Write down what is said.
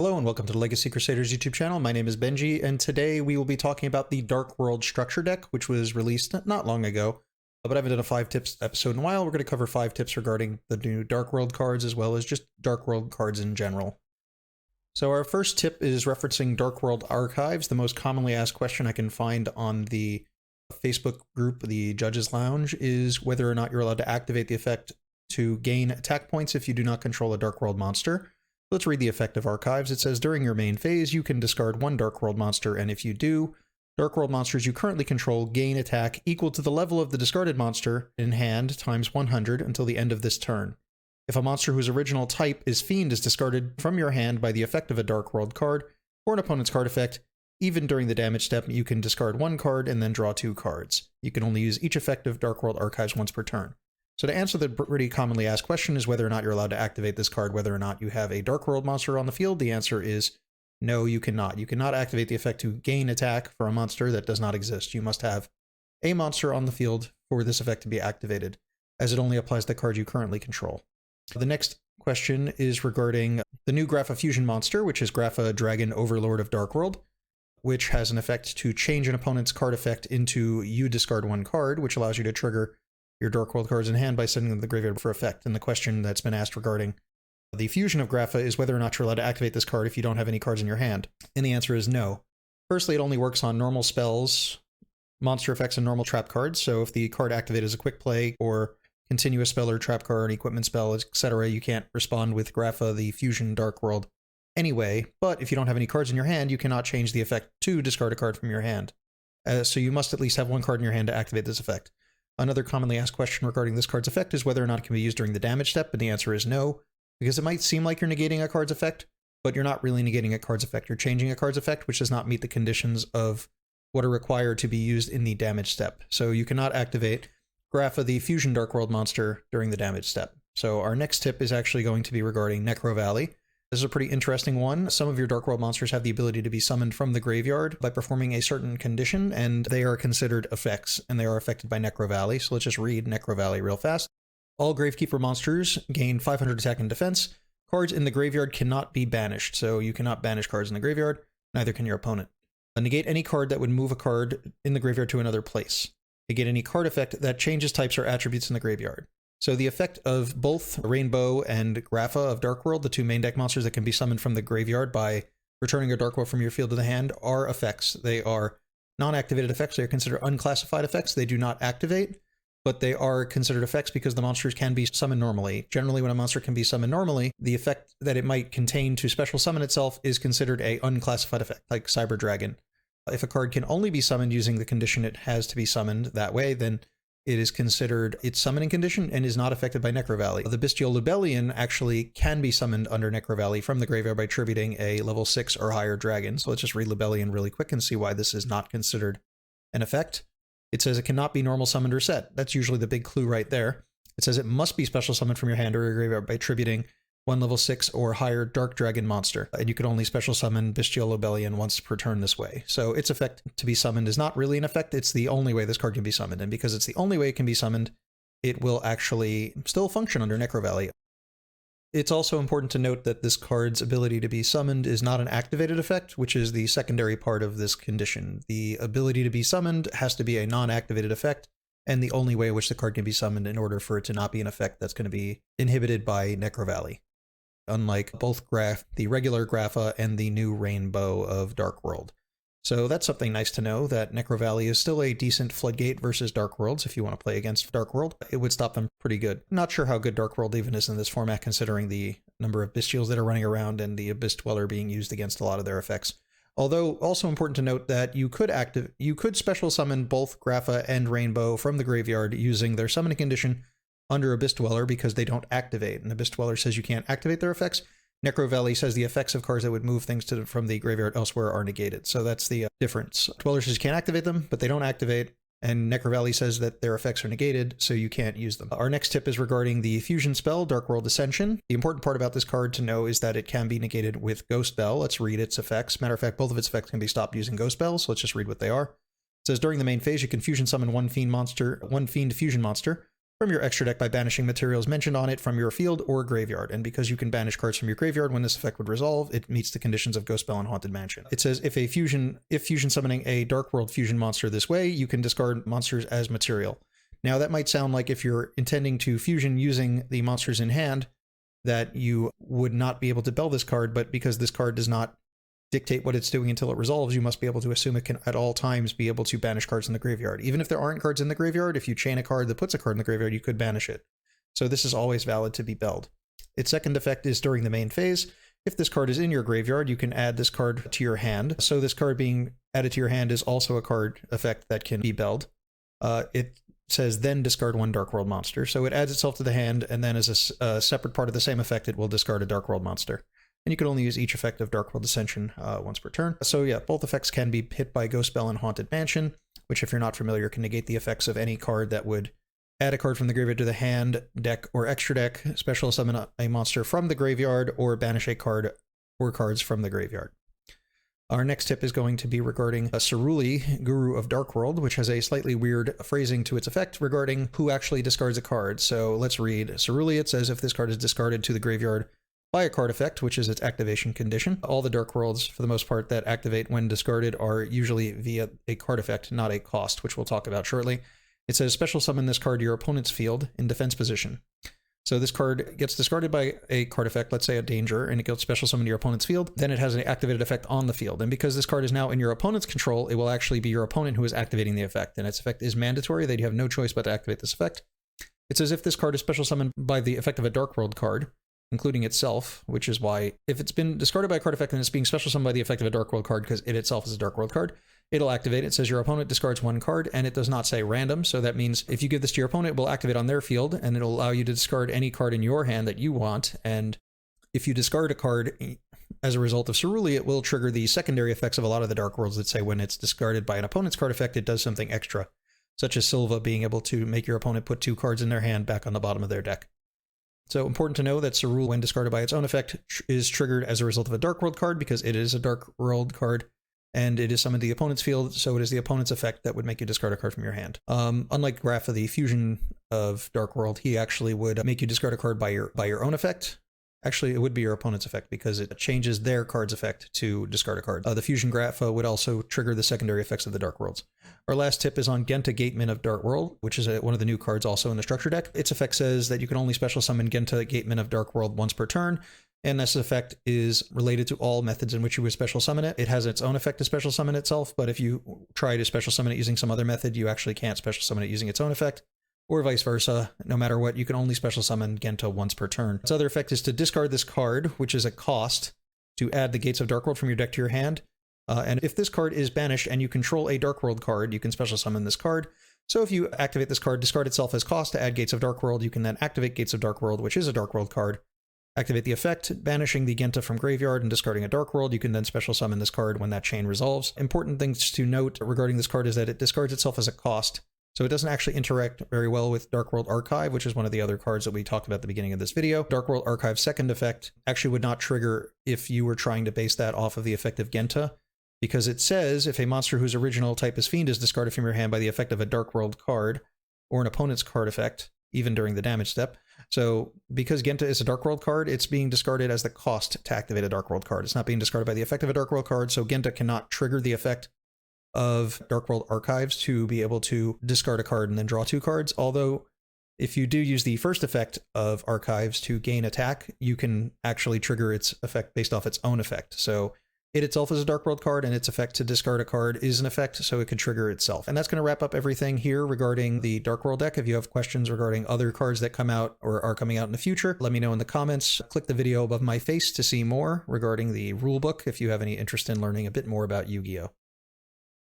Hello and welcome to the Legacy Crusaders YouTube channel. My name is Benji, and today we will be talking about the Dark World Structure Deck, which was released not long ago, but I haven't done a 5 tips episode in a while. We're going to cover 5 tips regarding the new Dark World cards, as well as just Dark World cards in general. So our first tip is referencing Dark World Archives. The most commonly asked question I can find on the Facebook group, the Judges Lounge, is whether or not you're allowed to activate the effect to gain attack points if you do not control a Dark World monster. Let's read the effect of Archives. It says, during your main phase, you can discard one Dark World monster, and if you do, Dark World monsters you currently control gain attack equal to the level of the discarded monster in hand times 100 until the end of this turn. If a monster whose original type is Fiend is discarded from your hand by the effect of a Dark World card, or an opponent's card effect, even during the damage step, you can discard one card and then draw 2 cards. You can only use each effect of Dark World Archives once per turn. So to answer the pretty commonly asked question is whether or not you're allowed to activate this card, whether or not you have a Dark World monster on the field, the answer is no, you cannot. You cannot activate the effect to gain attack for a monster that does not exist. You must have a monster on the field for this effect to be activated, as it only applies to the card you currently control. The next question is regarding the new Grapha Fusion monster, which is Grapha Dragon Overlord of Dark World, which has an effect to change an opponent's card effect into you discard one card, which allows you to trigger your Dark World cards in hand by sending them to the graveyard for effect. And the question that's been asked regarding the fusion of Grapha is whether or not you're allowed to activate this card if you don't have any cards in your hand. And the answer is no. Firstly, it only works on normal spells, monster effects, and normal trap cards. So if the card activated as a quick play or continuous spell or trap card, or an equipment spell, etc., you can't respond with Grapha, the fusion Dark World anyway. But if you don't have any cards in your hand, you cannot change the effect to discard a card from your hand. So you must at least have one card in your hand to activate this effect. Another commonly asked question regarding this card's effect is whether or not it can be used during the damage step, and the answer is no, because it might seem like you're negating a card's effect, but you're not really negating a card's effect. You're changing a card's effect, which does not meet the conditions of what are required to be used in the damage step. So you cannot activate Grapha, the Fusion Dark World monster, during the damage step. So our next tip is actually going to be regarding Necro Valley. This is a pretty interesting one. Some of your Dark World monsters have the ability to be summoned from the graveyard by performing a certain condition, and they are considered effects, and they are affected by Necro Valley. So let's just read Necro Valley real fast. All Gravekeeper monsters gain 500 attack and defense. Cards in the graveyard cannot be banished, so you cannot banish cards in the graveyard, neither can your opponent. Negate any card that would move a card in the graveyard to another place. Negate any card effect that changes types or attributes in the graveyard. So the effect of both Rainbow and Grapha of Dark World, the 2 main deck monsters that can be summoned from the graveyard by returning a Dark World from your field to the hand, are effects. They are non-activated effects. They are considered unclassified effects. They do not activate, but they are considered effects because the monsters can be summoned normally. Generally, when a monster can be summoned normally, the effect that it might contain to special summon itself is considered a unclassified effect, like Cyber Dragon. If a card can only be summoned using the condition it has to be summoned that way, then it is considered its summoning condition and is not affected by Necro Valley. The Bestial Lubellion actually can be summoned under Necro Valley from the graveyard by tributing a level 6 or higher dragon. So let's just read Lubellion really quick and see why this is not considered an effect. It says it cannot be normal summoned or set. That's usually the big clue right there. It says it must be special summoned from your hand or your graveyard by tributing one level 6 or higher Dark Dragon monster, and you can only special summon Bestial Lubellion once per turn this way. So its effect to be summoned is not really an effect, it's the only way this card can be summoned, and because it's the only way it can be summoned, it will actually still function under Necro Valley. It's also important to note that this card's ability to be summoned is not an activated effect, which is the secondary part of this condition. The ability to be summoned has to be a non-activated effect, and the only way in which the card can be summoned in order for it to not be an effect that's going to be inhibited by Necro Valley, unlike both the regular Grapha and the new Rainbow of Dark World. So that's something nice to know, that Necro Valley is still a decent floodgate versus Dark Worlds if you want to play against Dark World. It would stop them pretty good. Not sure how good Dark World even is in this format, considering the number of Bestials that are running around and the Abyss Dweller being used against a lot of their effects. Although, also important to note that you could special summon both Grapha and Rainbow from the graveyard using their summoning condition under Abyss Dweller because they don't activate, and Abyss Dweller says you can't activate their effects. Necro Valley says the effects of cards that would move things from the graveyard elsewhere are negated. So that's the difference. Dweller says you can't activate them, but they don't activate, and Necro Valley says that their effects are negated, so you can't use them. Our next tip is regarding the fusion spell, Dark World Ascension. The important part about this card to know is that it can be negated with Ghost Bell. Let's read its effects. Matter of fact, both of its effects can be stopped using Ghost Bell, so let's just read what they are. It says during the main phase, you can fusion summon one fiend fusion monster. from your extra deck by banishing materials mentioned on it from your field or graveyard. And because you can banish cards from your graveyard when this effect would resolve, it meets the conditions of Ghost Spell and Haunted Mansion. It says if fusion summoning a Dark World fusion monster this way, you can discard monsters as material. Now that might sound like if you're intending to fusion using the monsters in hand, that you would not be able to bell this card, but because this card does not dictate what it's doing until it resolves, you must be able to assume it can at all times be able to banish cards in the graveyard. Even if there aren't cards in the graveyard, if you chain a card that puts a card in the graveyard, you could banish it. So this is always valid to be belled. Its second effect is during the main phase. If this card is in your graveyard, you can add this card to your hand. So this card being added to your hand is also a card effect that can be belled. It says then discard one Dark World monster. So it adds itself to the hand, and then as a separate part of the same effect, it will discard a Dark World monster. And you can only use each effect of Dark World Ascension once per turn. So yeah, both effects can be hit by Ghost Spell and Haunted Mansion, which if you're not familiar can negate the effects of any card that would add a card from the graveyard to the hand, deck, or extra deck, special summon a monster from the graveyard, or banish a card or cards from the graveyard. Our next tip is going to be regarding a Cerulli, Guru of Dark World, which has a slightly weird phrasing to its effect regarding who actually discards a card. So let's read. Cerulli, it says if this card is discarded to the graveyard by a card effect, which is its activation condition. All the Dark Worlds, for the most part, that activate when discarded are usually via a card effect, not a cost, which we'll talk about shortly. It says special summon this card to your opponent's field in defense position. So this card gets discarded by a card effect, let's say a danger, and it gets special summon to your opponent's field. Then it has an activated effect on the field. And because this card is now in your opponent's control, it will actually be your opponent who is activating the effect. And its effect is mandatory. They have no choice but to activate this effect. It says if this card is special summoned by the effect of a Dark World card, including itself, which is why if it's been discarded by a card effect and it's being special summoned by the effect of a Dark World card because it itself is a Dark World card, it'll activate. It says your opponent discards one card, and it does not say random. So that means if you give this to your opponent, it will activate on their field, and it'll allow you to discard any card in your hand that you want. And if you discard a card as a result of Cerulli, it will trigger the secondary effects of a lot of the Dark Worlds that say when it's discarded by an opponent's card effect, it does something extra, such as Silva being able to make your opponent put 2 cards in their hand back on the bottom of their deck. So important to know that Cerulli, when discarded by its own effect, is triggered as a result of a Dark World card because it is a Dark World card and it is summoned to the opponent's field, so it is the opponent's effect that would make you discard a card from your hand. Unlike Grapha, the fusion of Dark World, he actually would make you discard a card by your own effect. Actually, it would be your opponent's effect because it changes their card's effect to discard a card. The Fusion Grapha would also trigger the secondary effects of the Dark Worlds. Our last tip is on Genta Gateman of Dark World, which is one of the new cards also in the structure deck. Its effect says that you can only special summon Genta Gateman of Dark World once per turn, and this effect is related to all methods in which you would special summon it. It has its own effect to special summon itself, but if you try to special summon it using some other method, you actually can't special summon it using its own effect. Or vice versa. No matter what, you can only special summon Genta once per turn. Its other effect is to discard this card, which is a cost, to add the Gates of Dark World from your deck to your hand. And if this card is banished and you control a Dark World card, you can special summon this card. So if you activate this card, discard itself as cost to add Gates of Dark World, you can then activate Gates of Dark World, which is a Dark World card. Activate the effect, banishing the Genta from graveyard and discarding a Dark World. You can then special summon this card when that chain resolves. Important things to note regarding this card is that it discards itself as a cost. So it doesn't actually interact very well with Dark World Archive, which is one of the other cards that we talked about at the beginning of this video. Dark World Archive's second effect actually would not trigger if you were trying to base that off of the effect of Genta, because it says if a monster whose original type is Fiend is discarded from your hand by the effect of a Dark World card or an opponent's card effect, even during the damage step. So because Genta is a Dark World card, it's being discarded as the cost to activate a Dark World card. It's not being discarded by the effect of a Dark World card, so Genta cannot trigger the effect of Dark World Archives to be able to discard a card and then draw 2 cards. Although if you do use the first effect of Archives to gain attack, you can actually trigger its effect based off its own effect. So it itself is a Dark World card, and its effect to discard a card is an effect, so it can trigger itself. And that's going to wrap up everything here regarding the Dark World deck. If you have questions regarding other cards that come out or are coming out in the future, let me know in the comments. Click the video above my face to see more regarding the rulebook if you have any interest in learning a bit more about Yu-Gi-Oh!